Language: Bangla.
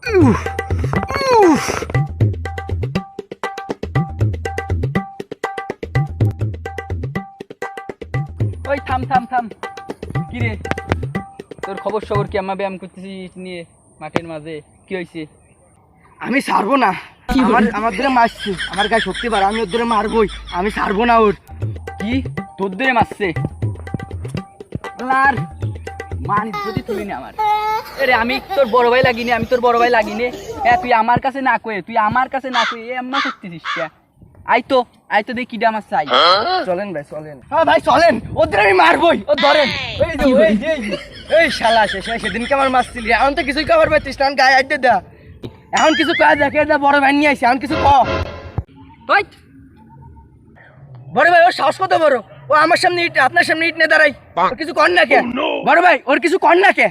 ওই থাম থাম থাম, কি রে তোর খবর সবর কি? ব্যায়াম করতেছিস নিয়ে মাঠের মাঝে, কি হয়েছে? আমি ছাড়বো না, আমার ধরে মারছে, আমার গায়ে শক্তি বাড়া, আমি ওর ধরে মারবই, আমি ছাড়বো না ওর। কি তোর ধরে মারছে? আর মান যদি তুই না আমার, আরে আমি তোর বড় ভাই লাগিনি, আমি তোর বড় ভাই লাগিনি। হ্যাঁ তুই আমার কাছে না কয়ে, তুই আমার কাছে না কয়ে এমন করতেছিস কে? আই তো দেখি কিডা আমার চাই। চলেন ভাই চলেন, হ্যাঁ ভাই চলেন, ওদের আমি মারবই, ও ধরেন। এই শালা সেদিনকে আমার মারছিলি, এখন তো কিছুই খাবার পাইতিস না, গায়ে আড্ডে দা, এখন কিছু কাজ দেখে দা, বড় ভাই নিয়ে আইসি, এখন কিছু ক। ওই বড় ভাই ওর সাহস কত বড়, ও আমার সামনে ইট, আপনার সামনে ইট নিয়ে দাঁড়াই, ওর কিছু কর না কে? বড় ভাই ওর কিছু কর না কে?